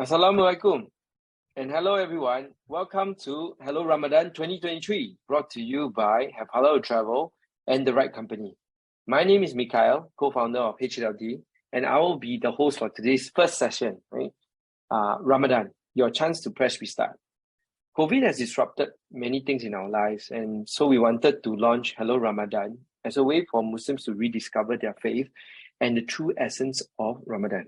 Assalamualaikum and hello everyone. Welcome to Hello Ramadan 2023, brought to you by Have Halal Travel and the Right Company. My name is Mikhail, co-founder of HLD, and I will be the host for today's first session, right? Ramadan, your chance to press restart. COVID has disrupted many things in our lives, and so we wanted to launch Hello Ramadan as a way for Muslims to rediscover their faith and the true essence of Ramadan.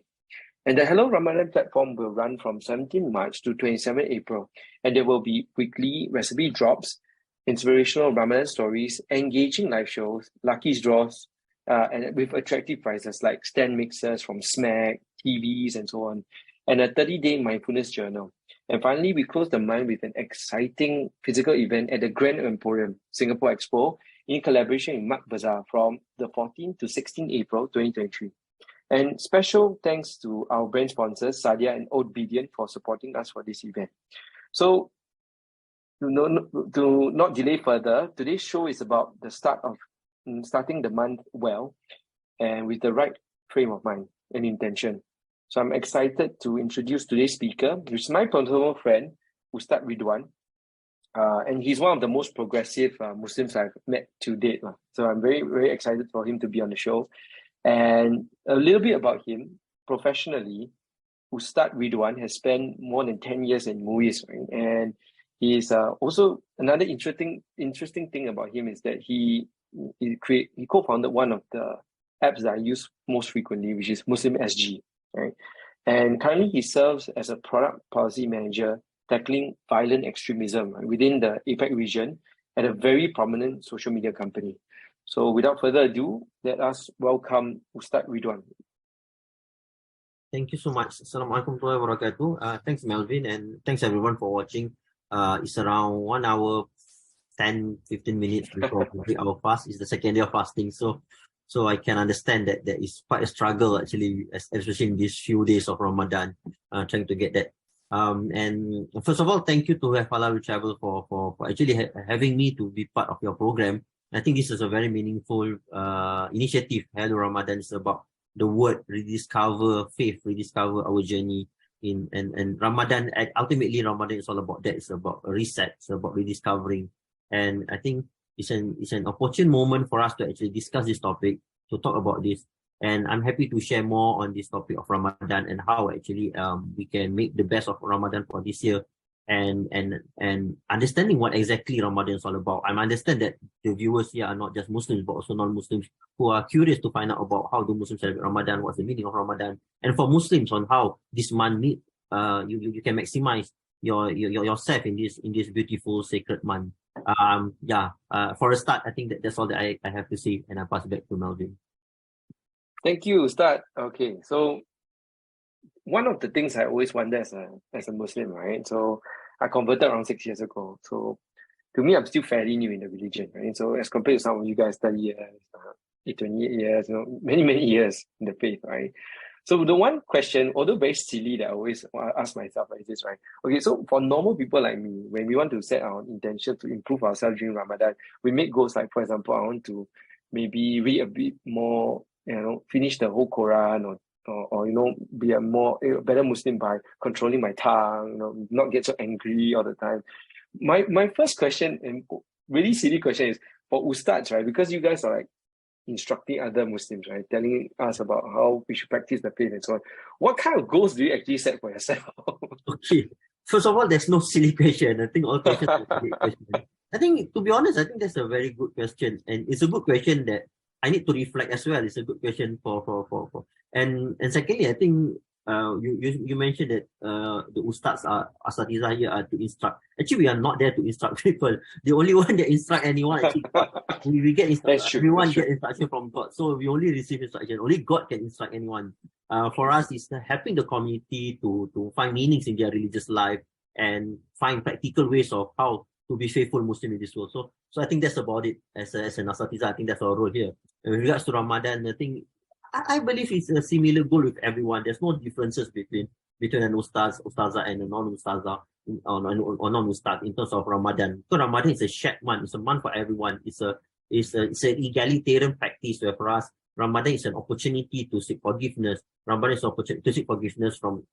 And the Hello Ramadan platform will run from 17 March to 27 April, and there will be weekly recipe drops, inspirational Ramadan stories, engaging live shows, lucky draws, and with attractive prizes like stand mixers from Smack, TVs, and so on, and a 30-day mindfulness journal. And finally, we close the month with an exciting physical event at the Grand Emporium, Singapore Expo, in collaboration with Mark Bazaar from the 14th to 16th April 2023. And special thanks to our brand sponsors, Sadia and Obedient, for supporting us for this event. So, to not delay further, today's show is about the starting the month well and with the right frame of mind and intention. So I'm excited to introduce today's speaker, which is my personal friend, Ustad Ridwan. And he's one of the most progressive Muslims I've met to date. So I'm very, very excited for him to be on the show. And a little bit about him, professionally, Ustad Ridwan has spent more than 10 years in movies, right? And he's also another interesting thing about him is that he co-founded one of the apps that I use most frequently, which is Muslim SG, right? And currently he serves as a product policy manager tackling violent extremism within the APAC region at a very prominent social media company. So without further ado, let us welcome Ustad Ridwan. Thank you so much. Assalamualaikum warahmatullahi wabarakatuh. Thanks, Melvin, and thanks everyone for watching. It's around 1 hour, 10-15 minutes before our fast. It's the second day of fasting. So I can understand that there is quite a struggle actually, especially in these few days of Ramadan, trying to get that. And first of all, thank you to Have Halal Travel for actually having me to be part of your program. I think this is a very meaningful initiative. Hello Ramadan is about the word rediscover faith, rediscover our journey and Ramadan. And ultimately, Ramadan is all about that. It's about a reset. It's about rediscovering. And I think it's an opportune moment for us to actually discuss this topic, to talk about this. And I'm happy to share more on this topic of Ramadan and how actually we can make the best of Ramadan for this year. And understanding what exactly Ramadan is all about. I understand that the viewers here are not just Muslims, but also non-Muslims who are curious to find out about how do Muslims celebrate Ramadan, what's the meaning of Ramadan, and for Muslims on how this month you can maximize yourself in this beautiful sacred month. For a start, I think that's all that I have to say, and I pass it back to Melvin. Thank you, Ustad. Okay, so one of the things I always wonder as a Muslim, right? So I converted around 6 years ago. So to me, I'm still fairly new in the religion, right? So as compared to some of you guys, 30 years, 28 years, many, many years in the faith, right? So the one question, although very silly, that I always ask myself is this, right? Okay, so for normal people like me, when we want to set our intention to improve ourselves during Ramadan, we make goals like, for example, I want to maybe read a bit more, finish the whole Quran or be a better Muslim by controlling my tongue, not get so angry all the time. My first question, and really silly question, is for Ustads, right? Because you guys are like instructing other Muslims, right? Telling us about how we should practice the faith and so on. What kind of goals do you actually set for yourself? Okay. First of all, there's no silly question. I think all questions are silly questions. I think, to be honest, I think that's a very good question. And it's a good question that I need to reflect as well. It's a good question for. And secondly, I think you mentioned that the ustads are asatizah here are to instruct. Actually, we are not there to instruct people. The only one that instruct anyone actually we get instruction. Everyone get instruction from God. So we only receive instruction. Only God can instruct anyone. For us, it's helping the community to find meanings in their religious life and find practical ways of how to be faithful Muslim in this world. So I think that's about it. As an asatizah, I think that's our role here. In regards to Ramadan, I believe it's a similar goal with everyone. There's no differences between an ustazah and a non-ustazah or non-ustad in terms of Ramadan. So Ramadan is a shared month. It's a month for everyone. It's an egalitarian practice where for us, Ramadan is an opportunity to seek forgiveness. Ramadan is an opportunity to seek forgiveness from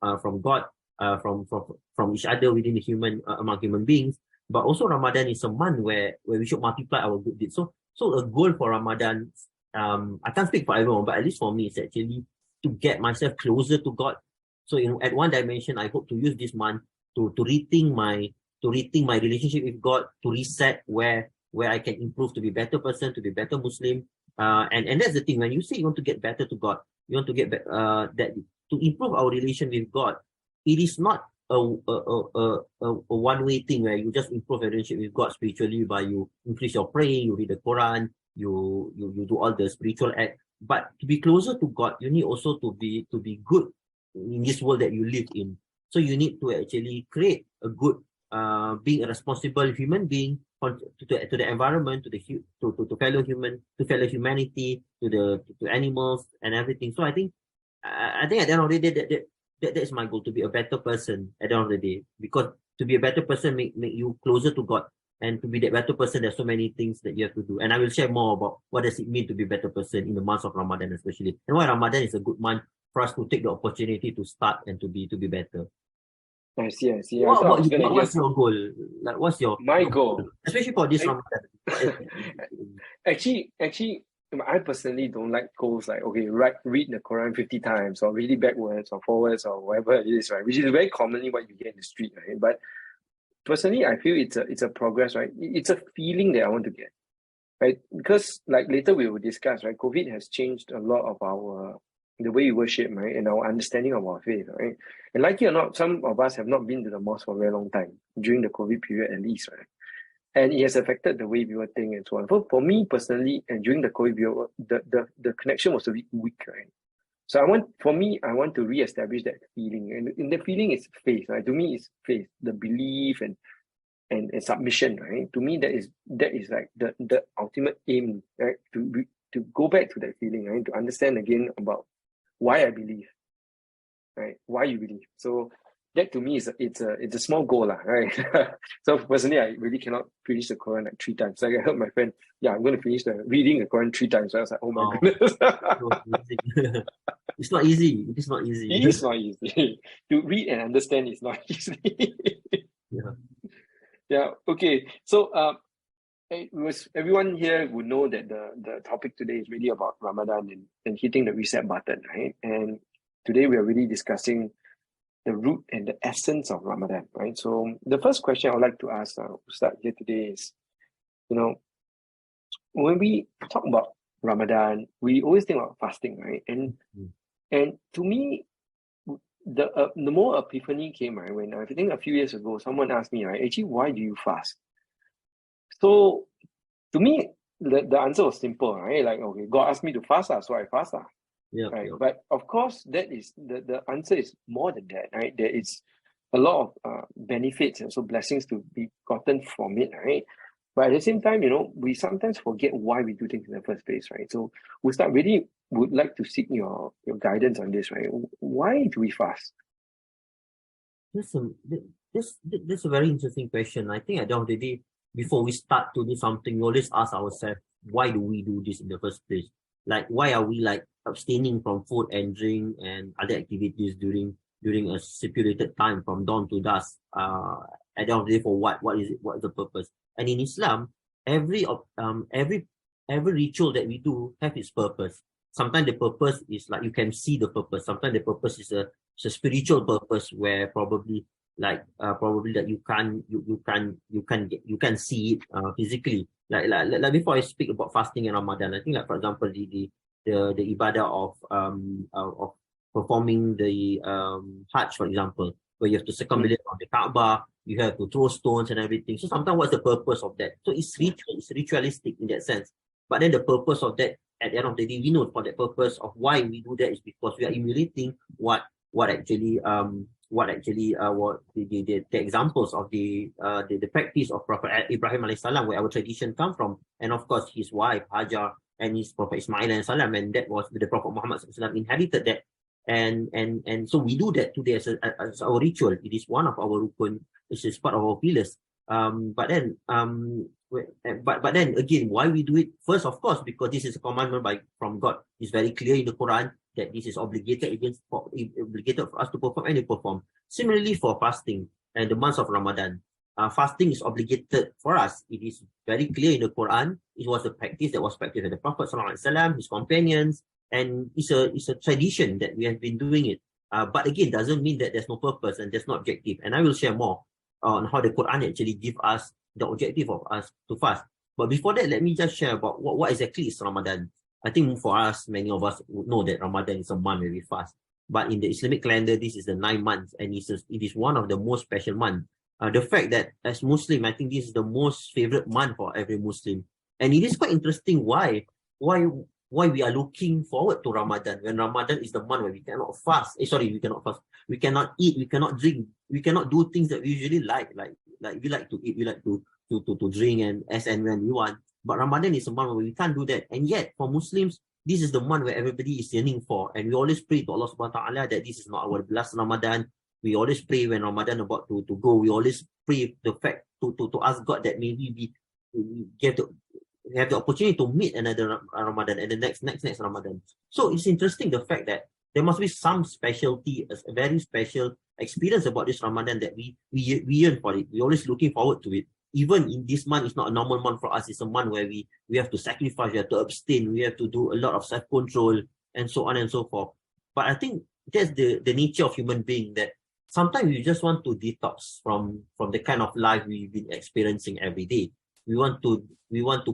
God, from each other within the human among human beings. But also Ramadan is a month where we should multiply our good deeds. So a goal for Ramadan, I can't speak for everyone, but at least for me, it's actually to get myself closer to God. So at one dimension, I hope to use this month to rethink my relationship with God, to reset where I can improve to be a better person, to be a better Muslim. And that's the thing. When you say you want to get better to God, you want to get that to improve our relation with God. It is not a one-way thing where you just improve your relationship with God spiritually by you increase your praying, you read the Quran, you do all the spiritual act. But to be closer to God, you need also to be good in this world that you live in. So you need to actually create a good, being a responsible human being to the environment, to fellow human, to fellow humanity, to animals and everything. So I think at the end of the day, that is my goal, to be a better person at the end of the day. Because to be a better person make you closer to God. And to be that better person, there's so many things that you have to do. And I will share more about what does it mean to be a better person in the months of Ramadan especially. And why Ramadan is a good month for us to take the opportunity to start and to be better. I see. What about you? What's your goal? Like, what's your goal? Especially for this Ramadan. Actually, I personally don't like goals like, okay, read the Quran 50 times or read it backwards or forwards or whatever it is, right? Which is very commonly what you get in the street, right? But personally, I feel it's a progress, right? It's a feeling that I want to get, right? Because like later we will discuss, right? COVID has changed a lot of the way we worship, right? And our understanding of our faith, right? And like it or not, some of us have not been to the mosque for a very long time, during the COVID period at least, right? And it has affected the way people think and so on. For me personally, and during the COVID period, the connection was a bit weak, right? So I want to reestablish that feeling. And the feeling is faith, right? To me, it's faith, the belief and submission, right? To me, that is like the ultimate aim, right? To go back to that feeling, right? To understand again about why I believe, right? Why you believe. So that to me is it's a small goal, right? So personally, I really cannot finish the Quran like 3 times. Like I heard my friend, yeah, I'm going to finish reading the Quran 3 times. So I was like, oh my goodness. It's not easy. It is not easy. It is not easy. To read and understand is not easy. Yeah. Okay. So everyone here would know that the topic today is really about Ramadan and hitting the reset button, right? And today we are really discussing the root and the essence of Ramadan, right? So the first question I would like to ask to start here today is, when we talk about Ramadan, we always think about fasting, right? And to me, the more epiphany came, right, when I think a few years ago, someone asked me, right, actually, why do you fast? So to me, the answer was simple, right? Like, okay, God asked me to fast, so I fast. Right. Yeah. But of course, that is the answer is more than that, right? There is a lot of benefits and also blessings to be gotten from it, right? But at the same time, we sometimes forget why we do things in the first place, right? So would like to seek your guidance on this, right? Why do we fast? This is a very interesting question. I think at the end of the day, before we start to do something, we always ask ourselves, why do we do this in the first place? Like, why are we like abstaining from food and drink and other activities during a stipulated time from dawn to dusk? At the end of the day, for what? What is it? What is the purpose? And in Islam, every ritual that we do have its purpose. Sometimes the purpose is like you can see the purpose. Sometimes the purpose is a spiritual purpose where probably that you can see it physically. Like before I speak about fasting and Ramadan, I think like for example the ibadah of performing the Hajj, for example, where you have to circumambulate on the Kaaba, you have to throw stones and everything. So sometimes what's the purpose of that? So it's ritualistic in that sense. But then the purpose of that, at the end of the day, we know for the purpose of why we do that is because we are emulating what the examples of the practice of Prophet Ibrahim alayhi salam, where our tradition come from, and of course his wife Hajar and his Prophet Ismail alayhi salam, and that was the Prophet Muhammad sallallahu alaihi wasallam inherited that, and so we do that today as our ritual. It is one of our rukun. It is part of our pillars. But then again, why we do it? First, of course, because this is a commandment from God. It's very clear in the Quran. that this is obligated for us to perform, and we perform. Similarly for fasting and the months of Ramadan. Fasting is obligated for us. It is very clear in the Quran. It was a practice that was practiced by the Prophet ﷺ, his companions, and it's a tradition that we have been doing it. But again, doesn't mean that there's no purpose and there's no objective. And I will share more on how the Quran actually gives us the objective of us to fast. But before that, let me just share about what exactly is Ramadan. I think for us, many of us would know that Ramadan is a month where we fast. But in the Islamic calendar, this is the 9 months, and it is one of the most special months. The fact that as Muslim, I think this is the most favorite month for every Muslim. And it is quite interesting why we are looking forward to Ramadan, when Ramadan is the month where we cannot fast. We cannot fast. We cannot eat, we cannot drink, we cannot do things that we usually like we like to eat, we like to drink and as and when we want. But Ramadan is a month where we can't do that. And yet for Muslims, this is the month where everybody is yearning for. And we always pray to Allah subhanahu wa ta'ala that this is not our last Ramadan. We always pray when Ramadan about to go. We always pray the fact to ask God that maybe we have the opportunity to meet another Ramadan and the next Ramadan. So it's interesting the fact that there must be some specialty, a very special experience about this Ramadan that we yearn for it. We're always looking forward to it. Even in this month, it's not a normal month for us. It's a month where we have to sacrifice, we have to abstain, we have to do a lot of self-control and so on and so forth. But I think that's the nature of human being, that sometimes we just want to detox from the kind of life we've been experiencing every day. We want to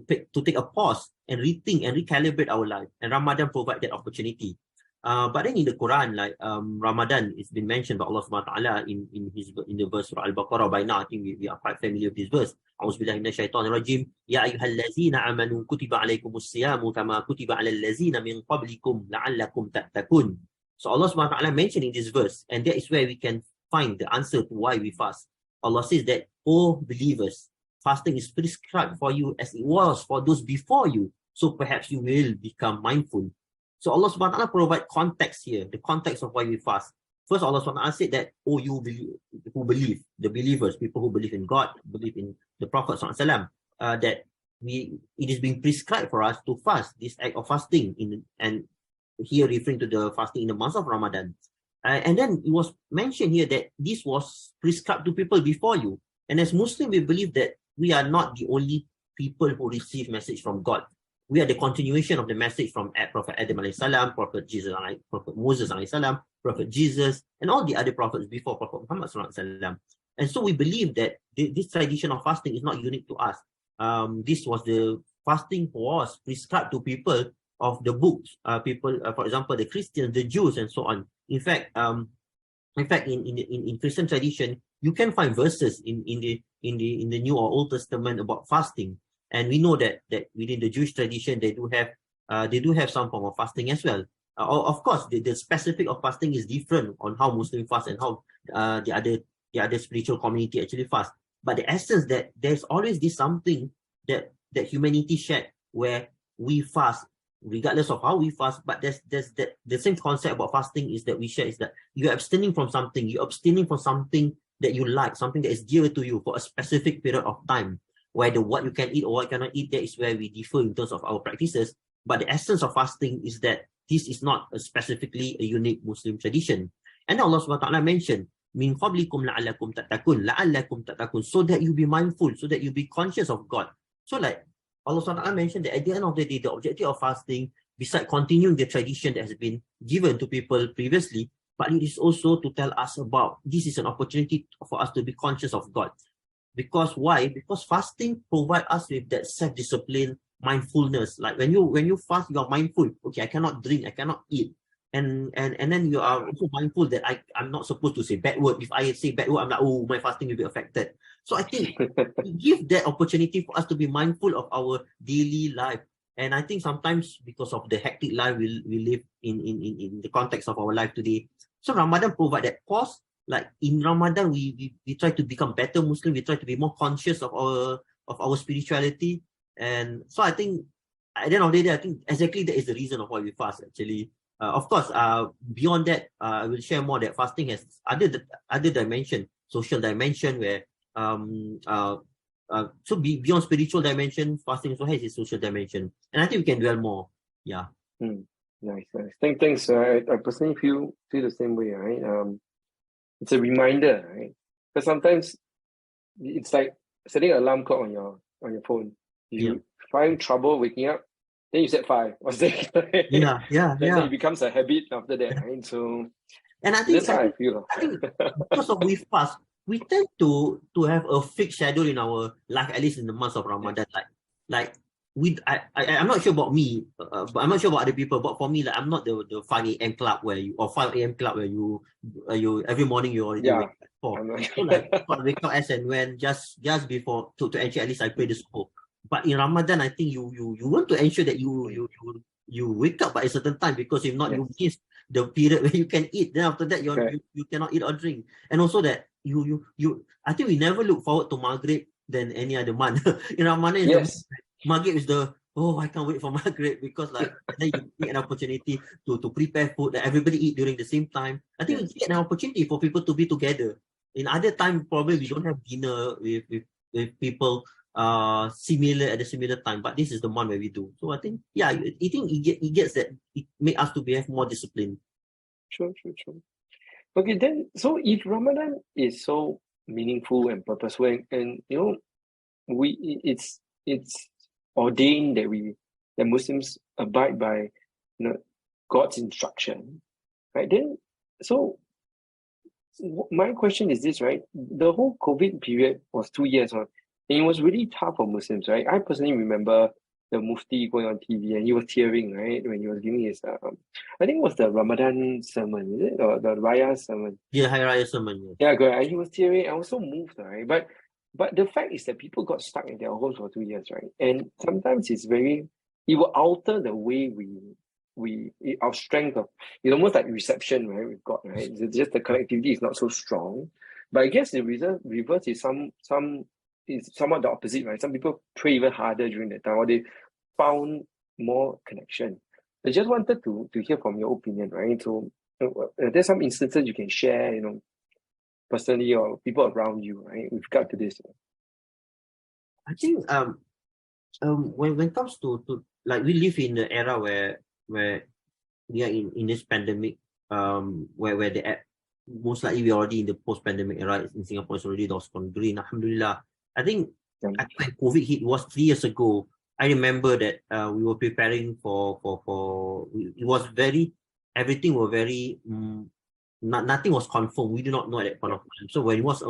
take a pause and rethink and recalibrate our life. And Ramadan provides that opportunity. But then in the Quran, like Ramadan, it's been mentioned by Allah subhanahu wa ta'ala in the verse Surah Al-Baqarah. By now, I think we are quite familiar with this verse. A'udzubillahi minasyaitonirrajim. Ya ayyuhallazina amanu kutiba alaikumus siyamu kama kutiba alal ladzina min qablikum la'allakum tattaqun. So Allah subhanahu wa ta'ala mentioned in this verse, and that is where we can find the answer to why we fast. Allah says that, "O believers, fasting is prescribed for you as it was for those before you, so perhaps you will become mindful." So Allah subhanahu wa ta'ala provide context here, the context of why we fast. First, Allah subhanahu wa ta'ala said that, "Oh, you who believe, the believers, people who believe in God, believe in the Prophet sallallahu alaihi wasallam, that it is being prescribed for us to fast, this act of fasting, and here referring to the fasting in the month of Ramadan. And then it was mentioned here that this was prescribed to people before you. And as Muslims, we believe that we are not the only people who receive message from God. We are the continuation of the message from Prophet Adam alayhi salam, Prophet Moses alayhi salam, Prophet Jesus, and all the other prophets before Prophet Muhammad sallallahu alaihi wasallam. And so we believe that this tradition of fasting is not unique to us. Fasting was prescribed to people of the books, for example, the Christians, the Jews, and so on. In fact, in Christian tradition, you can find verses in the New or Old Testament about fasting. And we know that within the Jewish tradition, they do have some form of fasting as well. Of course, the specific of fasting is different on how Muslims fast and how the other spiritual community actually fast. But the essence that there's always this something that humanity shared, where we fast regardless of how we fast. But there's the same concept about fasting is that we share, is that you're abstaining from something, that you like, something that is dear to you for a specific period of time. Whether what you can eat or what you cannot eat, that is where we differ in terms of our practices. But the essence of fasting is that this is not specifically a unique Muslim tradition. And Allah subhanahu wa ta'ala mentioned, "Min qablikum la'allakum tattaqun," so that you be mindful, so that you be conscious of God. So like Allah subhanahu wa ta'ala mentioned that at the end of the day, the objective of fasting, besides continuing the tradition that has been given to people previously, but it is also to tell us about this is an opportunity for us to be conscious of God. Because why? Because fasting provides us with that self-discipline, mindfulness. Like when you fast, you are mindful. Okay, I cannot drink, I cannot eat. And then you are also mindful that I'm not supposed to say bad word. If I say bad word, I'm like, oh, my fasting will be affected. So I think it gives that opportunity for us to be mindful of our daily life. And I think sometimes because of the hectic life we live in the context of our life today, so Ramadan provides that pause. Like in Ramadan, we try to become better Muslim. We try to be more conscious of our spirituality. And so I think at the end of the day, I think exactly that is the reason of why we fast actually. Of course, beyond that, I will share more that fasting has other dimension, social dimension, where so beyond spiritual dimension, fasting also has its social dimension, and I think we can dwell more. Yeah. Nice, nice. Thanks. I personally feel the same way, right? It's a reminder, right? Because sometimes it's like setting an alarm clock on your phone. If Yeah, you find trouble waking up, then you set five or six. yeah, yeah, Then yeah. it becomes a habit after that, right? So And that's how I feel. I think because of we fast, we tend to have a fixed schedule in our life, at least in the months of Yes. Ramadan. Like I'm not sure about me, but I'm not sure about other people. But for me, like I'm not the 5 a.m. club where you or 5 a.m. club where you every morning you already Yeah. wake up for. I'm like So like I wake up as and when just before to ensure at least I pray the subuh. But in Ramadan, I think you want to ensure that you wake up by a certain time, because if not, yes. you miss the period where you can eat. Then after that, Correct. you cannot eat or drink. And also that you I think we never look forward to Maghrib than any other month. In Ramadan is the Yes. Maghrib is the I can't wait for Maghrib, because like then you get an opportunity to prepare food that everybody eat during the same time. I think Yes. we get an opportunity for people to be together. In other time, probably we don't have dinner with people similar at a similar time, but this is the one where we do. So I think it gets that it make us to be have more discipline. True. Okay, then so if Ramadan is so meaningful and purposeful, and it's ordained that Muslims abide by God's instruction, right? Then so my question is this, right? The whole COVID period was 2 years, and it was really tough for Muslims, right? I personally remember the Mufti going on TV and he was tearing, right, when he was giving his I think it was the Ramadan sermon, is it? Or the Raya sermon. Yeah, Hari Raya sermon. Yeah. Yeah, good. And he was tearing. I was so moved, right? But the fact is that people got stuck in their homes for 2 years, right? And sometimes it will alter the way our strength of it's almost like reception, right? We've got, right? It's just the connectivity is not so strong. But I guess the reverse is some is somewhat the opposite, right? Some people pray even harder during that time, or they found more connection. I just wanted to hear from your opinion, right? So there's some instances you can share, personally or people around you, right? With regard to this. I think when it comes to like we live in the era where we are in this pandemic, where the most likely we're already in the post-pandemic era in Singapore. It's already lost on green, alhamdulillah. I think when COVID hit, it was 3 years ago. I remember that we were preparing for it was very, everything were very nothing was confirmed. We do not know at that point of time. So when it was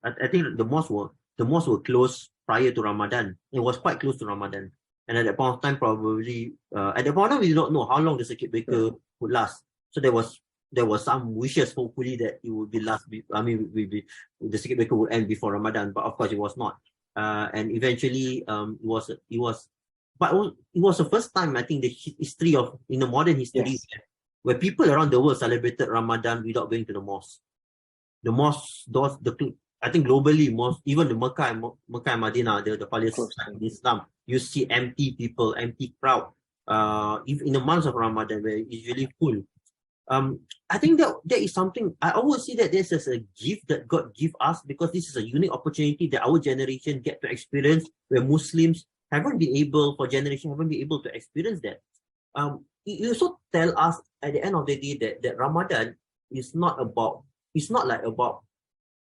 I think the mosques were closed prior to Ramadan. It was quite close to Ramadan. And at that point of time, probably at that point of time, we did not know how long the circuit breaker would last. So there was some wishes, hopefully, that it would be the circuit breaker would end before Ramadan, but of course it was not. And eventually, it was the first time, I think, in the modern history, where people around the world celebrated Ramadan without going to the mosque. The mosque doors, I think globally, even the Mecca and Medina, the Palestine in Islam, you see empty people, empty crowd. In the months of Ramadan, where it's usually full. I think that is something I always see that this is a gift that God give us, because this is a unique opportunity that our generation get to experience, where Muslims haven't been able to experience that. You also tell us at the end of the day that Ramadan is not like about,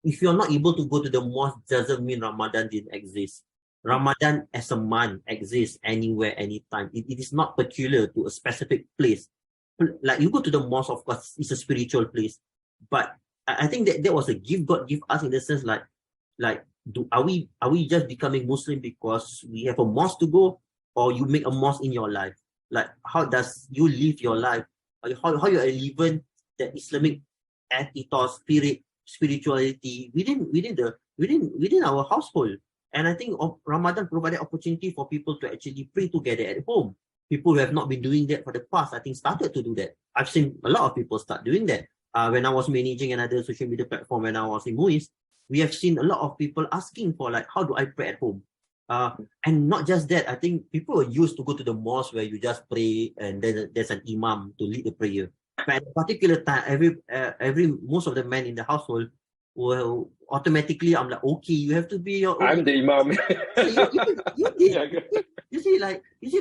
if you're not able to go to the mosque, doesn't mean Ramadan didn't exist. Ramadan as a month exists anywhere, anytime. It is not peculiar to a specific place. Like you go to the mosque, of course, it's a spiritual place. But I think that was a gift God give us, in the sense are we just becoming Muslim because we have a mosque to go, or you make a mosque in your life? Like, how does you live your life? How you are living the Islamic ethos, spirituality within our household? And I think Ramadan provided opportunity for people to actually pray together at home. People who have not been doing that for the past, I think, started to do that. I've seen a lot of people start doing that. When I was managing another social media platform, when I was in MUIS, we have seen a lot of people asking for, like, how do I pray at home? And not just that, I think people are used to go to the mosque where you just pray and then there's an imam to lead the prayer. But at a particular time, most of the men in the household will automatically, I'm like, okay, you have to be your own. I'm the imam. You did. You see,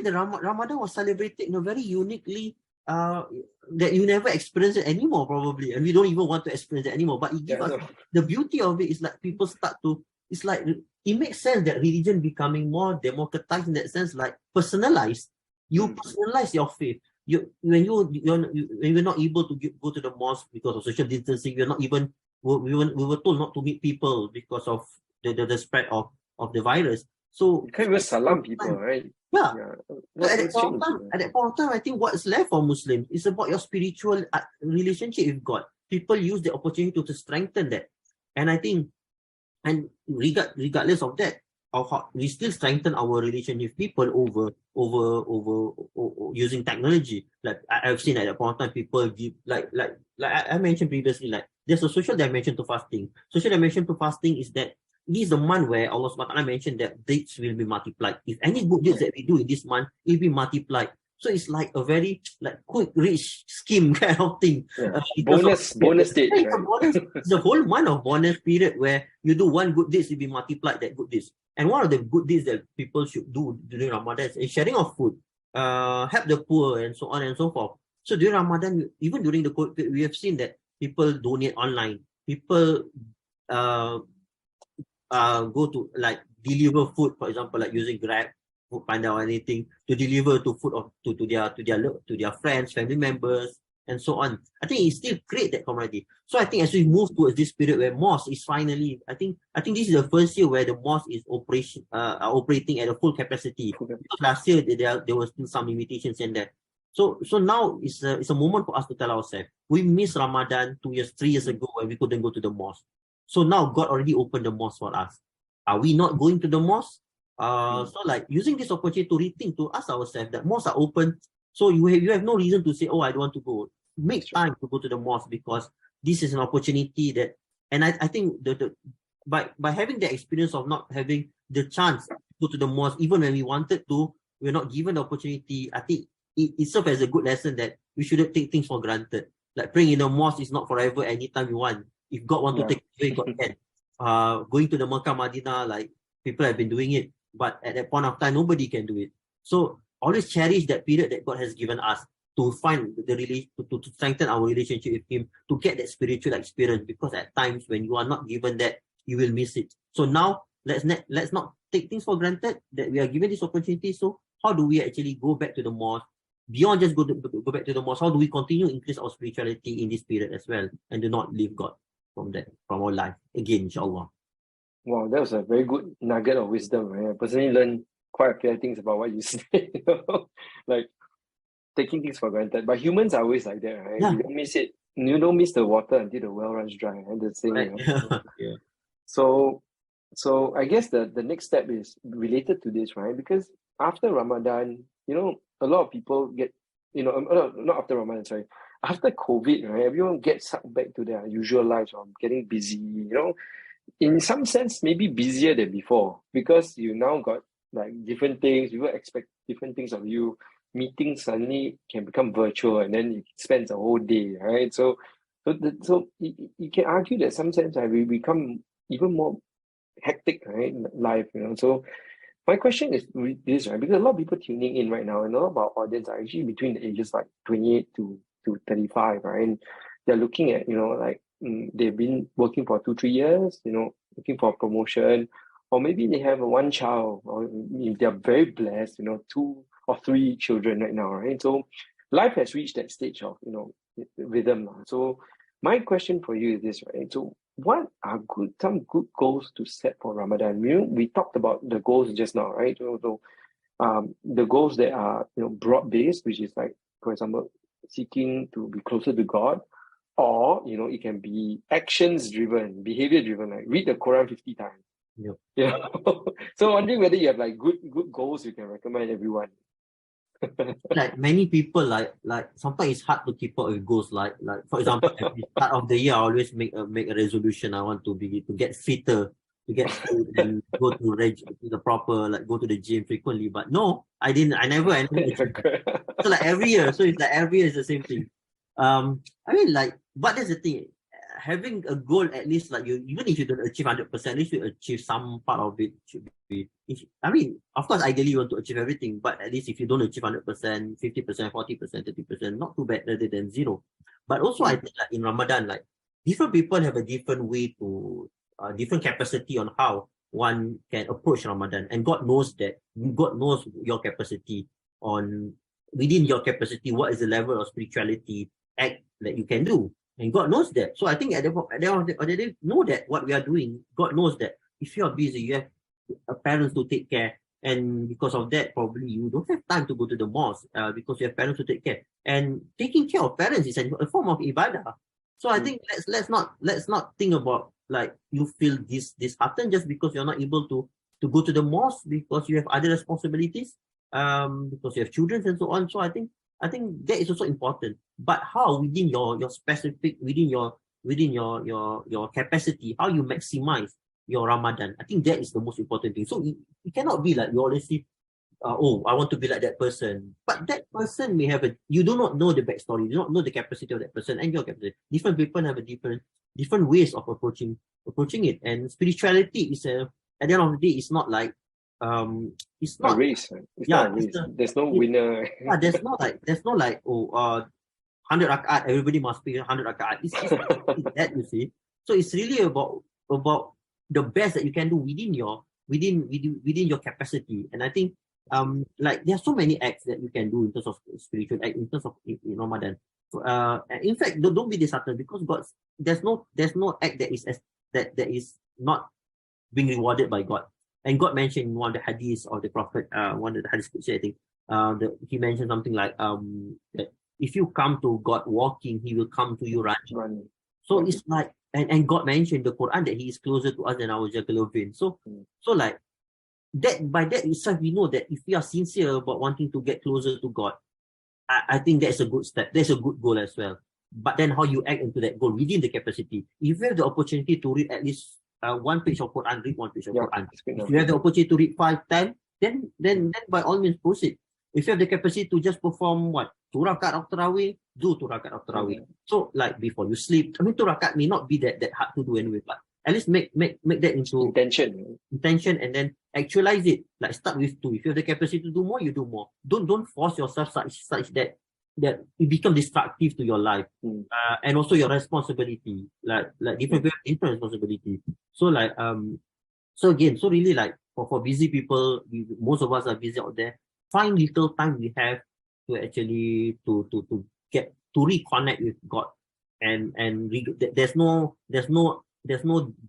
the Ramadan was celebrated in a very uniquely that you never experience it anymore, probably, and we don't even want to experience it anymore. But it gives us the beauty of it is like people start to. It's like it makes sense that religion becoming more democratized in that sense, like personalized. You personalize your faith. When you're not able to go to the mosque because of social distancing, we're not even we were told not to meet people because of the spread of the virus. So you can't even salam people, right? Yeah. So at that point of time, I think what's left for Muslims is about your spiritual relationship with God. People use the opportunity to strengthen that, and I think, and regardless of that, of how we still strengthen our relationship with people over using technology. Like I've seen at that point of time, people give like I mentioned previously, like there's a social dimension to fasting. Social dimension to fasting is that this is the month where Allah Subhanahu wa Taala mentioned that deeds will be multiplied. If any good deeds that we do in this month, it will be multiplied. So it's like a very like quick rich scheme kind of thing. Yeah. Bonus stage, right? It's a whole month of bonus period where you do one good deeds, it will be multiplied, that good deeds. And one of the good deeds that people should do during Ramadan is sharing of food, help the poor, and so on and so forth. So during Ramadan, even during the COVID, we have seen that people donate online. People go to like deliver food, for example, like using Grab, Foodpanda or anything to deliver to food or to their friends, family members, and so on. I think it still create that community. So I think as we move towards this period where mosque is finally, I think this is the first year where the mosque is operating at a full capacity. Because last year there was still some limitations in there. So now it's a moment for us to tell ourselves we missed Ramadan 2 years, 3 years ago when we couldn't go to the mosque. So now God already opened the mosque for us. Are we not going to the mosque? So like using this opportunity to rethink, to ask ourselves that mosques are open. So you have no reason to say, oh, I don't want to go. Make time to go to the mosque because this is an opportunity that, and I think by having the experience of not having the chance to go to the mosque, even when we wanted to, we're not given the opportunity. I think it serves as a good lesson that we shouldn't take things for granted. Like praying in the mosque is not forever, anytime you want. If God want to take it away, God can. Going to the Makkah, Madinah, like people have been doing it, but at that point of time, nobody can do it. So always cherish that period that God has given us to find to strengthen our relationship with Him, to get that spiritual experience. Because at times when you are not given that, you will miss it. So now let's not take things for granted that we are given this opportunity. So how do we actually go back to the mosque? Beyond just go back to the mosque, how do we continue to increase our spirituality in this period as well, and do not leave God from our life again, inshallah. Wow, that was a very good nugget of wisdom. Right? I personally learned quite a few things about what you said. Like taking things for granted. But humans are always like that, right? Yeah. You don't miss it. You don't miss the water until the well runs dry. And the same. Right. Yeah. So I guess the next step is related to this, right? Because after Ramadan, a lot of people get, not after Ramadan, sorry. After COVID, right, everyone gets sucked back to their usual lives of getting busy, in some sense, maybe busier than before because you now got like different things, people expect different things of you. Meetings suddenly can become virtual and then it spends a whole day, right? So you can argue that some sense we become even more hectic, right? Life, So my question is this, right? Because a lot of people tuning in right now, and a lot of our audience are actually between the ages like 28 to 35, right? And they're looking at, they've been working for 2-3 years, looking for a promotion, or maybe they have one child, or if they're very blessed, 2 or 3 children right now, right? So life has reached that stage of, rhythm. So my question for you is this, right? So what are some good goals to set for Ramadan? We talked about the goals just now, right? So the goals that are broad-based, which is like, for example, seeking to be closer to God, or it can be actions driven, behavior driven, like read the Quran 50 times. Yep. Yeah. So wondering whether you have like good goals you can recommend everyone. Like many people, like sometimes it's hard to keep up with goals. Like for example, at the start of the year, I always make a resolution. I want to get fitter, to get fit and go to the proper, like go to the gym frequently. But no, I didn't. I never achieved that. So like every year, it's the same thing. I mean, like, but that's the thing. having a goal, at least like you, even if you don't achieve 100%, at least you achieve some part of it. Should be. I mean, of course, ideally you want to achieve everything, but at least if you don't achieve 100%, 50%, 40%, 30%, not too bad rather than zero. But also, I think like in Ramadan, like different people have a different way to, different capacity on how one can approach Ramadan, and God knows that. God knows your capacity on within your capacity. What is the level of spirituality act that you can do? And God knows that. So I think at the end of the day, know that what we are doing, God knows that if you are busy, you have parents to take care. And because of that, probably you don't have time to go to the mosque because you have parents to take care. And taking care of parents is a form of ibadah. So I think let's not think about like you feel disheartened just because you're not able to go to the mosque because you have other responsibilities, because you have children and so on. So I think that is also important. But how within your specific, within your capacity, how you maximize your Ramadan, I think that is the most important thing. So it cannot be like you always see, oh, I want to be like that person. But that person may have you do not know the backstory, you do not know the capacity of that person and your capacity. Different people have a different ways of approaching it. And spirituality is at the end of the day, it's not like it's not a race. It's not a race. There's no winner. Yeah, there's no like 100 rakaat, everybody must pay 100 rakaat. It's that, you see. So it's really about the best that you can do within your capacity. And I think like there are so many acts that you can do in terms of spiritual act, in terms of in Ramadan. In fact, don't be disheartened because there's no act that is not being rewarded by God. And God mentioned in one of the hadiths of the Prophet, one of the hadiths, I think, he mentioned something like that if you come to God walking, He will come to you running. So it's like, and God mentioned in the Quran that He is closer to us than our jugular vein. So like that, by that itself, we know that if we are sincere about wanting to get closer to God, I think that's a good step. That's a good goal as well. But then how you act into that goal within the capacity. If you have the opportunity to read at least one page of Quran, read one page of Quran. If you have the opportunity to read 5, 10, then by all means proceed. If you have the capacity to just perform 2 rakaat of Tarawih, do 2 rakaat of Tarawih. So like before you sleep, I mean 2 rakaat may not be that hard to do anyway, but at least make that into intention and then actualize it. Like start with 2. If you have the capacity to do more, you do more. Don't force yourself such that it becomes destructive to your life. And also your responsibility. Like different responsibility. So like so again, so really like for busy people, most of us are busy out there. Find little time we have to actually to reconnect with God, and there's no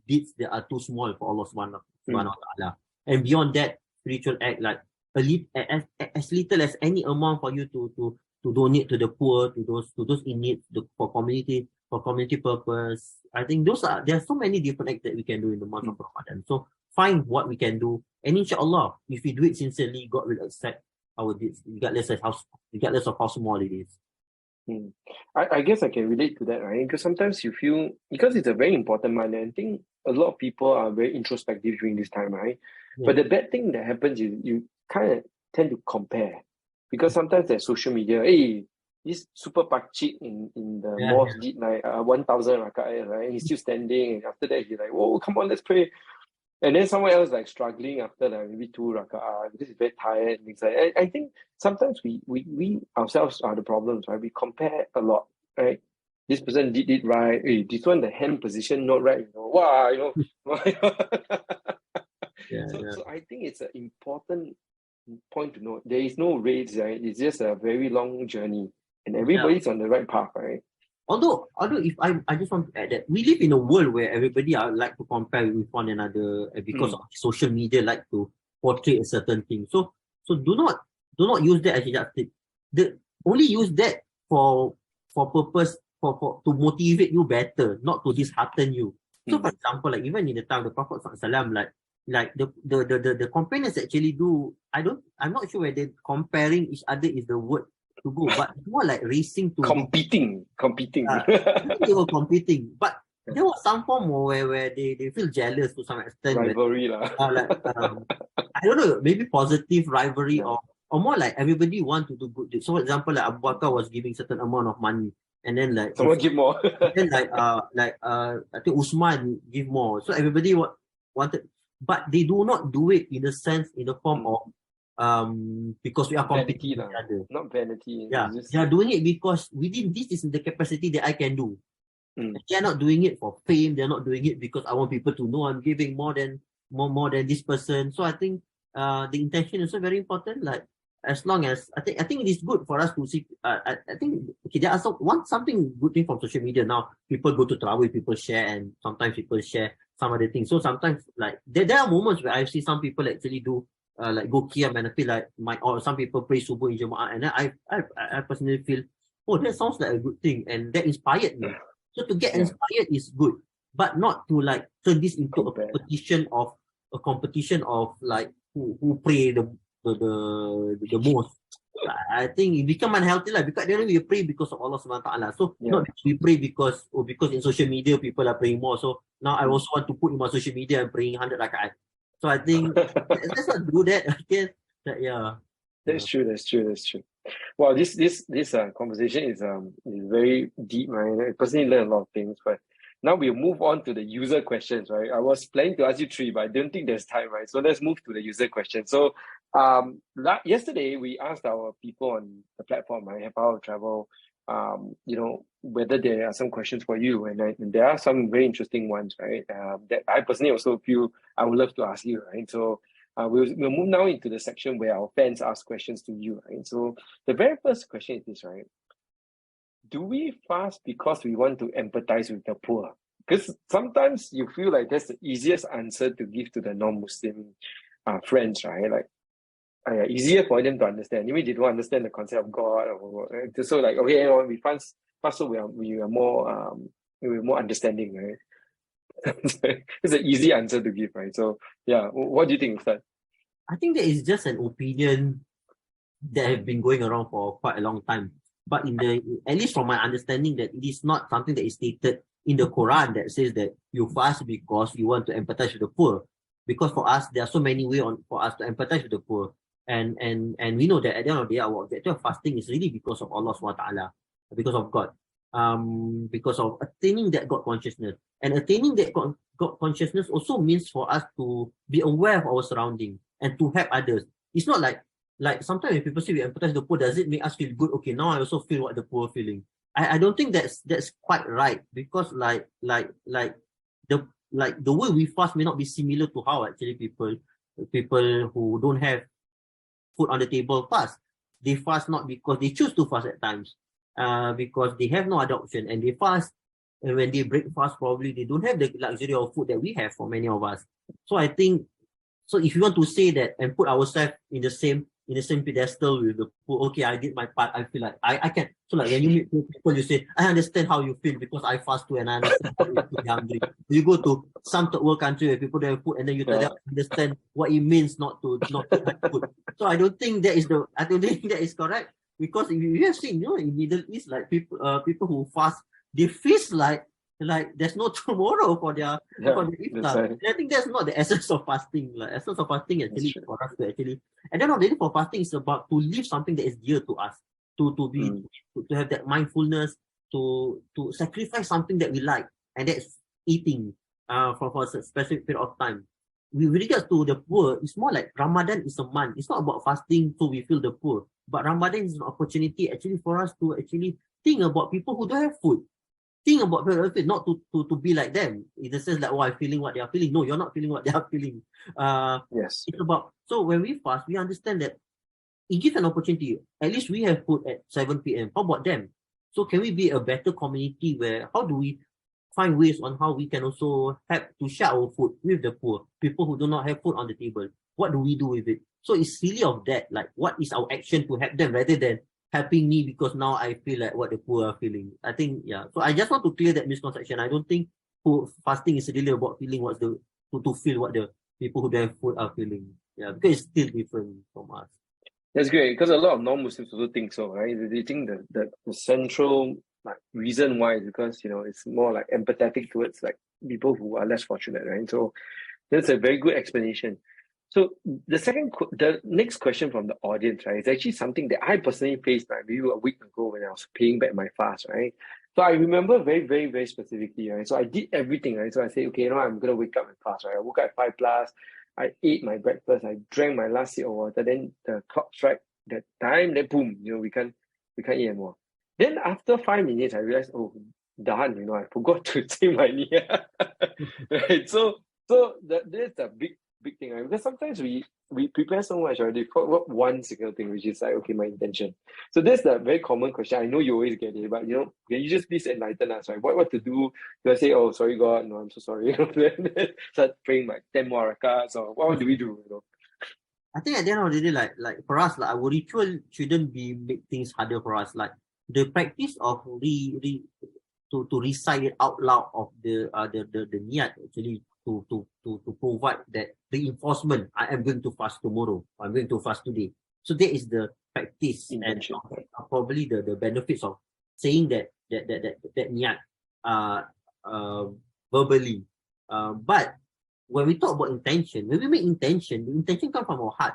deeds that are too small for Allah subhanahu wa ta'ala. And beyond that, spiritual act like as little as any amount for you to donate to the poor, to those in need, for community purpose. I think there are so many different acts that we can do in the month of Ramadan. So find what we can do, and inshallah, if we do it sincerely, God will accept our deeds, regardless of how small it is. I guess I can relate to that, right? Because sometimes you feel, because it's a very important month, and I think a lot of people are very introspective during this time, right? Yeah. But the bad thing that happens is you kind of tend to compare, because sometimes there's social media. Hey, this super pakcik in the mosque did like 1,000 rakaat, right? He's still standing, and after that he's like, "Whoa, come on, let's pray." And then someone else like struggling after like maybe 2 raka'ah because he's very tired. And like, I think sometimes we ourselves are the problems, right? We compare a lot, right? This person did it right. Hey, this one, the hand position not right. Wow, So I think it's an important point to note. There is no race, right? It's just a very long journey, and everybody's on the right path, right? Although if I just want to add that we live in a world where everybody like to compare with one another because of social media, like to portray a certain thing. So do not use that as a yardstick. Only use that for purpose to motivate you better, not to dishearten you. So for example, like even in the time of the Prophet ﷺ, like the companions actually do. I'm not sure whether comparing each other is the word to go, but more like racing to competing. They were competing, but there was some form where they feel jealous to some extent. Rivalry I don't know, maybe positive rivalry or more like everybody want to do good deeds. So for example, like Abu Bakar was giving certain amount of money and then like Someone give more. then I think Usman give more. So everybody wanted, but they do not do it in the sense, in the form of because we are competing Vanity, with each other. not vanity. Yeah, It's just, they are doing it because within this is the capacity that I can do. They are not doing it for fame. They're not doing it because I want people to know I'm giving more than this person. So I think the intention is also very important. Like, as long as I think it is good for us to see. I think okay, there are something good thing from social media now. People go to Tarawih, people share, and sometimes people share some other things. So sometimes like there are moments where I see some people actually do like go Qiyam, and I feel like or some people pray Subuh in Jemaah, and then I personally feel, oh, that sounds like a good thing, and that inspired me. So to get inspired is good, but not to like turn this into a competition of like who pray the most. I think it become unhealthy lah, because then we pray because of Allah Subhanahu Wa Taala. So not we pray because in social media people are praying more. So now I also want to put in my social media and praying 100 rakaat. So I think let's not do that. Okay, That's true. Wow, this conversation is very deep, right? I personally learned a lot of things, but now we'll move on to the user questions, right? I was planning to ask you three, but I don't think there's time, right? So let's move to the user questions. So yesterday we asked our people on the platform, right, Have Power of Travel, whether there are some questions for you, and there are some very interesting ones, right? That I personally also feel I would love to ask you, right? So we'll move now into the section where our fans ask questions to you, right? So the very first question is this, right? Do we fast because we want to empathize with the poor? Because sometimes you feel like that's the easiest answer to give to the non-Muslim friends, right? Like, easier for them to understand. Maybe they don't understand the concept of God, or so like, okay, we fast so we are more understanding, right? It's an easy answer to give, right? So yeah, what do you think of that? I think that is just an opinion that have been going around for quite a long time. But at least from my understanding, that it is not something that is stated in the Quran that says that you fast because you want to empathize with the poor. Because for us, there are so many ways for us to empathize with the poor. And we know that at the end of the day, our objective of fasting is really because of Allah SWT, because of God. Because of attaining that God consciousness. And attaining that God consciousness also means for us to be aware of our surrounding and to help others. It's not like sometimes when people say we empathize with the poor, does it make us feel good? Okay, now I also feel what the poor are feeling. I don't think that's quite right, because like the way we fast may not be similar to how actually people who don't have food on the table fast. They fast not because they choose to fast at times, because they have no other option, and they fast. And when they break fast, probably they don't have the luxury of food that we have for many of us. So I think, so if you want to say that and put ourselves in the same pedestal with the poor, okay, I did my part. I feel like I can. So like when you meet people, you say, I understand how you feel because I fast too, and I understand how you feel hungry. You go to some third world country where people don't have food, and then you tell them understand what it means not to have food. So I don't think that is correct, because if you have seen, in Middle East, like people who fast, they feast like there's no tomorrow for their iftar. I think that's not the essence of fasting. Like, essence of fasting actually for us to actually, and then really for fasting is about to live something that is dear to us, to have that mindfulness, to sacrifice something that we like, and that's eating for a specific period of time. With regards to the poor, it's more like Ramadan is a month. It's not about fasting so we feel the poor, but Ramadan is an opportunity actually for us to actually think about people who don't have food. Think about it, not to be like them. In the sense that, oh, I'm feeling what they are feeling. No, you're not feeling what they are feeling. Yes. It's about, so when we fast, we understand that it gives an opportunity. At least we have food at 7 p.m. How about them? So can we be a better community where, how do we find ways on how we can also help to share our food with the poor, people who do not have food on the table? What do we do with it? So it's really of that, like what is our action to help them rather than helping me because now I feel like what the poor are feeling. I think, so I just want to clear that misconception. I don't think fasting is really about feeling to feel what the people who don't have food are feeling. Yeah, because it's still different from us. That's great, because a lot of non-Muslims also think so, right? They think the central reason why is because it's more like empathetic towards like people who are less fortunate, right? So that's a very good explanation. So the next question from the audience, right, is actually something that I personally faced like maybe a week ago when I was paying back my fast, right? So I remember very, very, very specifically, right? So I did everything, right? So I said, okay, I'm gonna wake up and fast, right? I woke up at 5 plus, I ate my breakfast, I drank my last sip of water, then the clock strike that time, then boom, we can't eat anymore. Then after 5 minutes, I realized, oh, darn, I forgot to say my niyyah. Right? So that's the big thing, right? Because sometimes we prepare so much already for what one single thing, which is like, okay, my intention. So that's the very common question. I know you always get it, but can you just please enlighten us, right? What to do? Do I say, oh, sorry, God, no, I'm so sorry. Then start praying like 10 more rakats, or what do we do? I think at the end of the day, like for us, like our ritual shouldn't be make things harder for us. Like the practice of to recite it out loud of the niyat actually to provide that reinforcement. I am going to fast tomorrow. I'm going to fast today. So that is the practice Intention. and probably the benefits of saying that niyat verbally. But when we talk about intention, when we make intention, the intention comes from our heart.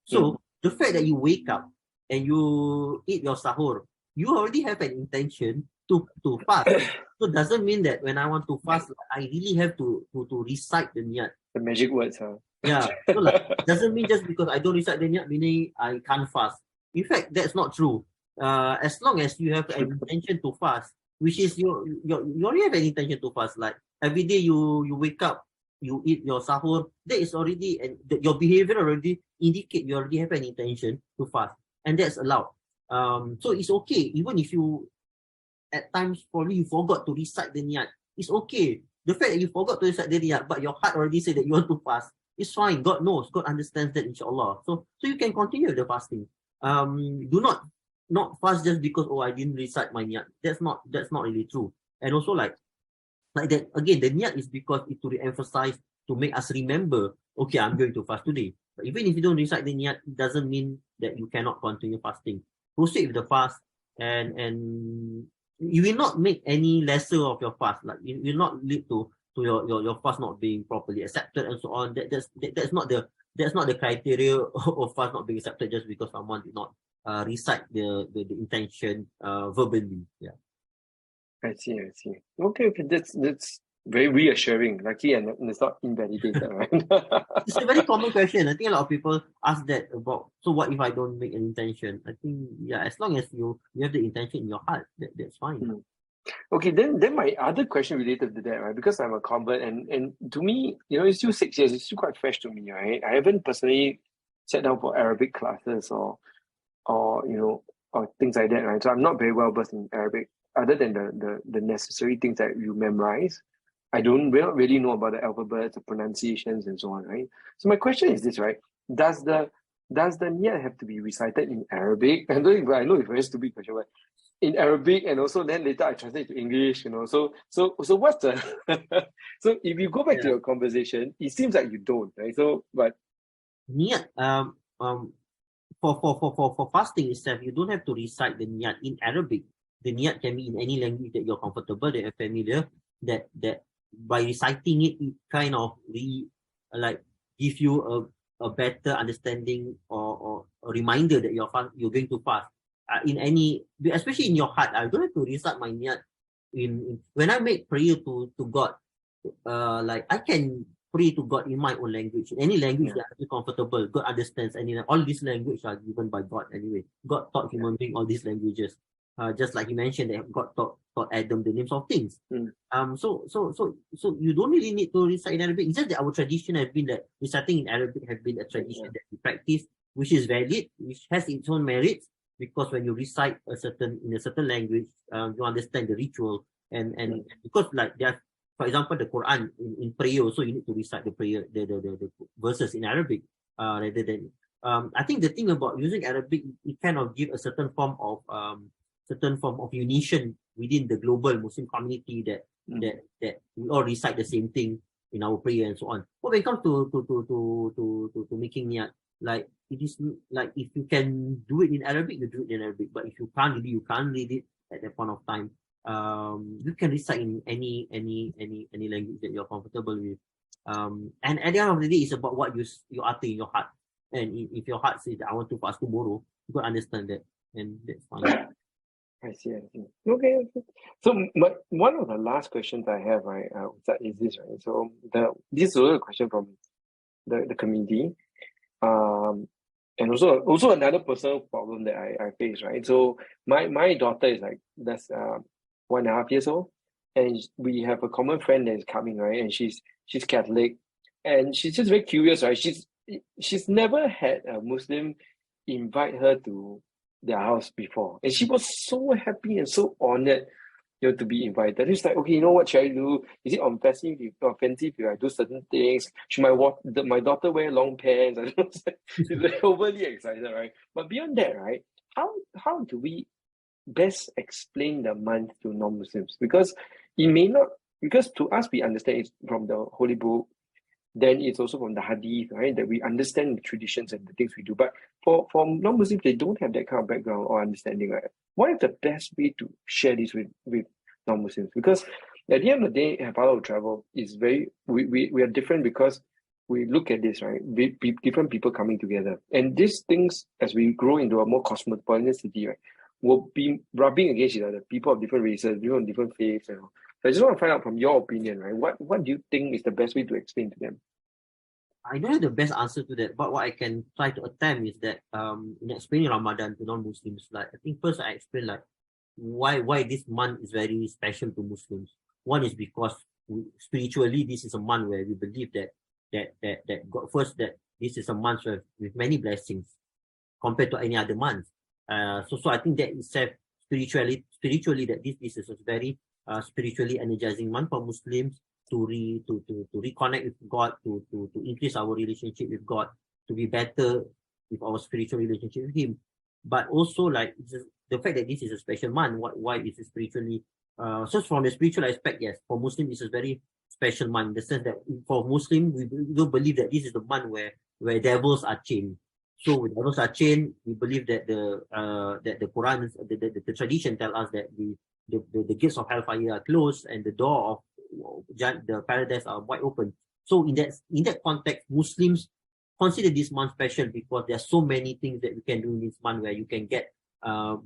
So the fact that you wake up and you eat your sahur, you already have an intention to fast. So it doesn't mean that when I want to fast, I really have to recite the niyat. The magic words, huh? Yeah. So doesn't mean just because I don't recite the niyat, meaning I can't fast. In fact, that's not true. As long as you have an intention to fast, which is you already have an intention to fast. Like every day you wake up, you eat your sahur, that is already, and your behavior already indicate you already have an intention to fast, and that's allowed. So it's okay, even if you at times probably you forgot to recite the niyat. It's okay. The fact that you forgot to recite the niyat, but your heart already said that you want to fast, it's fine. God knows, God understands that, inshallah. So you can continue the fasting. Do not fast just because I didn't recite my niyat. That's not really true. And also like that again, the niyat is because it to re-emphasize, to make us remember, okay, I'm going to fast today. But even if you don't recite the niyat, it doesn't mean that you cannot continue fasting. Proceed with the fast, and you will not make any lesser of your fast. Like it will not lead to your fast not being properly accepted and so on. That's not the criteria of fast not being accepted just because someone did not recite the intention verbally. Yeah. I see. Okay, that's very reassuring. Lucky and it's not invalidated, right? It's a very common question. I think a lot of people ask that about, so what if I don't make an intention? I think, yeah, as long as you have the intention in your heart, that's fine. Okay, then my other question related to that, right? Because I'm a convert, and to me, it's still 6 years. It's still quite fresh to me, right? I haven't personally sat down for Arabic classes or or things like that, right? So I'm not very well versed in Arabic, other than the necessary things that you memorize. I don't really know about the alphabet, the pronunciations, and so on, right? So my question is this, right? Does the niyat have to be recited in Arabic? I know it's a very stupid question, but in Arabic, and also then later I translate to English, So what's the so if you go back to your conversation, it seems like you don't, right? So but Niyat, for fasting itself, you don't have to recite the niyat in Arabic. The niyat can be in any language that you're comfortable, that you're familiar. That by reciting it, it kind of give you a better understanding or a reminder that you're going to fast. Especially in your heart, I don't have to recite my niyat when I make prayer to God. Like I can pray to God in my own language, in any language that I feel comfortable. God understands, and all these languages are given by God anyway. God taught human being all these languages. Just like you mentioned that God taught Adam the names of things. So you don't really need to recite in Arabic. It's just that our tradition has been that reciting in Arabic has been a tradition that we practice, which is valid, which has its own merits, because when you recite in a certain language, you understand the ritual, and because like there are, for example, the Quran in prayer, so you need to recite the prayer, the verses in Arabic, rather than. I think the thing about using Arabic, it kind of give a certain form of unition within the global Muslim community that we all recite the same thing in our prayer and so on. But when it comes to making niyat, like it is like if you can do it in Arabic, you do it in Arabic. But if you can't read it at that point of time. You can recite in any language that you're comfortable with. And at the end of the day, it's about what you utter in your heart. And if your heart says that I want to fast tomorrow, you got to understand that, and that's fine. I see. Okay. So, but one of the last questions I have, right, is this, right? So, this is also a question from the community, and also another personal problem that I face, right? So, my daughter is like that's 1.5 years old, and we have a common friend that is coming, right? And she's Catholic, and she's just very curious, right? She's never had a Muslim invite her to their house before, and she was so happy and so honored, to be invited. It's like, okay, what should I do? Is it offensive if I do certain things? Should my daughter wear long pants? I don't know. It's like overly excited, right? But beyond that, right? How do we best explain the month to non-Muslims? Because it may not, because to us we understand it's from the holy book, then it's also from the hadith, right? That we understand the traditions and the things we do. But for non-Muslims, they don't have that kind of background or understanding, right? What is the best way to share this with non-Muslims? Because at the end of the day, Hafala Travel is we are different because we look at this, right? Different people coming together. And these things, as we grow into a more cosmopolitan city, right, will be rubbing against each other. People of different races, people of different faiths, So I just want to find out from your opinion, right? What do you think is the best way to explain to them? I don't have the best answer to that, but what I can try to attempt is that in explaining Ramadan to non-Muslims, like I think first I explain like why this month is very special to Muslims. One is because spiritually this is a month where we believe that God, first, that this is a month with many blessings compared to any other month. So I think that itself spiritually that this is a very spiritually energizing month for Muslims to reconnect with God, to increase our relationship with God, to be better with our spiritual relationship with Him. But also like the fact that this is a special month, why is it spiritually? So from the spiritual aspect, yes, for Muslim it's a very special month in the sense that for Muslim we don't believe that this is the month where devils are chained. So when devils are chained, we believe that the Quran, the tradition tell us that the gates of hellfire are closed and the door of the paradise are wide open. So in that context, Muslims consider this month special because there are so many things that we can do in this month where you can get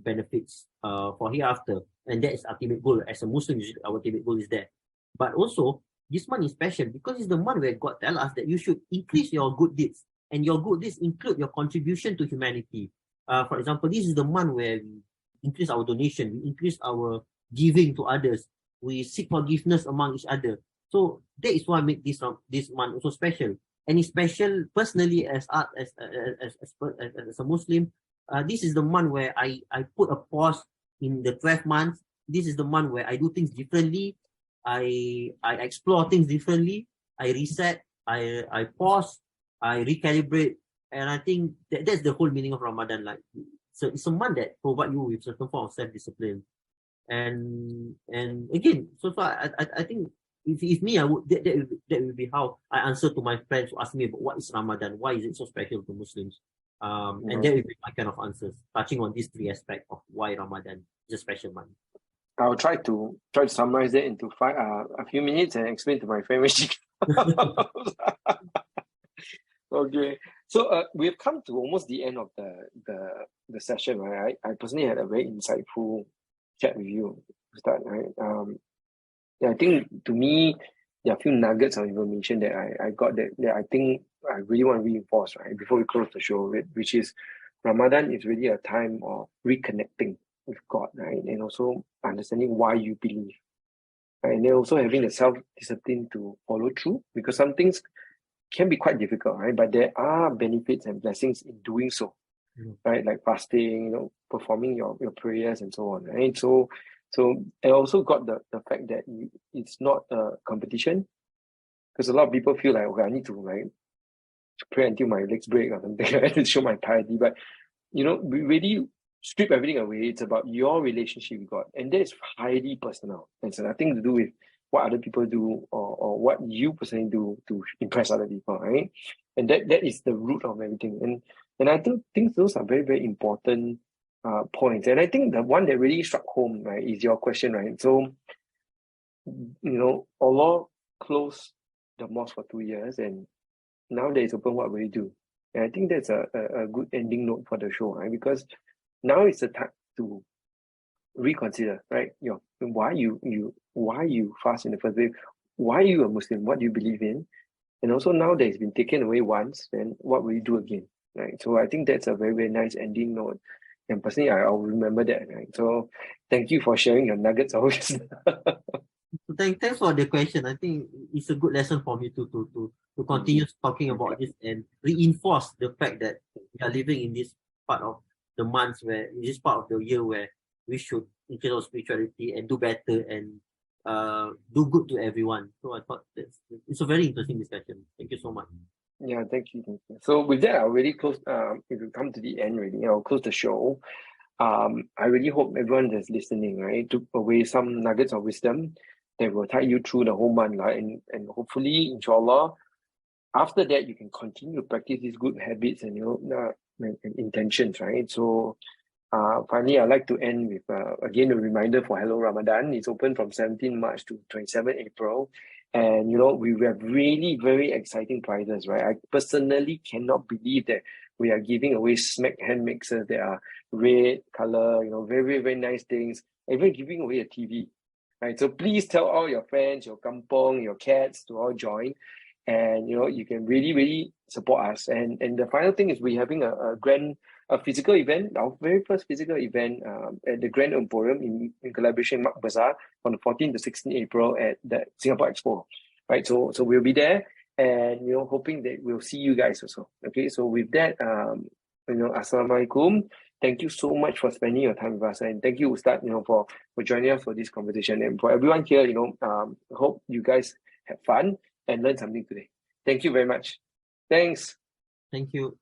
benefits for hereafter, and that is ultimate goal. As a Muslim, our ultimate goal is that. But also, this month is special because it's the month where God tells us that you should increase your good deeds, and your good deeds include your contribution to humanity. For example, this is the month where we increase our donation, we increase our giving to others, we seek forgiveness among each other. So that is why I make this month also special. And it's special personally as a Muslim. This is the month where I put a pause in the 12 months. This is the month where I do things differently. I explore things differently. I reset. I pause. I recalibrate. And I think that's the whole meaning of Ramadan. Like, so it's a month that provide you with certain form of self-discipline. And again, so far I think if me, I would that would be how I answer to my friends who ask me about what is Ramadan, why is it so special to Muslims, and that would be my kind of answers, touching on these three aspects of why Ramadan is a special month. I'll try to summarize that into a few minutes and explain to my family. Okay, so we've come to almost the end of the session, right? I personally had a very insightful chat with you to start, right? Yeah, I think to me there are a few nuggets of information that I got that I think I really want to reinforce, right, before we close the show, which is Ramadan is really a time of reconnecting with God, right, and also understanding why you believe, right? And then also having the self-discipline to follow through, because some things can be quite difficult, right? But there are benefits and blessings in doing so, right? Like fasting, performing your prayers and so on, right? So I also got the fact that it's not a competition, because a lot of people feel like, okay, I need to pray until my legs break or something to show my piety. But we really strip everything away. It's about your relationship with God, and that is highly personal. It's nothing to do with what other people do or what you personally do to impress other people, right? And that is the root of everything. And I think those are very, very important points. And I think the one that really struck home, right, is your question, right? So, Allah closed the mosque for 2 years, and now that it's open, what will you do? And I think that's a good ending note for the show, right? Because now it's the time to reconsider, right? Why you fast in the first place? Why are you a Muslim? What do you believe in? And also now that it's been taken away once, then what will you do again? Right. So I think that's a very, very nice ending note. And personally, I'll remember that. Right. So thank you for sharing your nuggets of wisdom. Thanks for the question. I think it's a good lesson for me to continue talking about this and reinforce the fact that we are living in this part of the months where in this part of the year where we should increase our spirituality and do better and do good to everyone. So I thought it's a very interesting discussion. Thank you so much. Yeah, thank you. So with that, I'll really close. If we come to the end, really, I'll close the show. I really hope everyone that's listening, right, took away some nuggets of wisdom that will tide you through the whole month, right? And hopefully, inshallah, after that, you can continue to practice these good habits and and intentions, right? So, finally, I'd like to end with again a reminder for Hello Ramadan. It's open from 17 March to 27 April. And we have really very exciting prizes, right? I personally cannot believe that we are giving away Smack hand mixers that are red color, very, very nice things, even giving away a TV. Right. So please tell all your friends, your kampong, your cats to all join. And you can really, really support us. And the final thing is we're having a physical event, our very first physical event at the Grand Emporium in collaboration with Mark Bazaar on the 14th to 16th April at the Singapore Expo. Right. So we'll be there and hoping that we'll see you guys also. Okay. So with that, Assalamualaikum. Thank you so much for spending your time with us, and thank you, Ustad, for joining us for this conversation. And for everyone here, hope you guys had fun and learned something today. Thank you very much. Thanks. Thank you.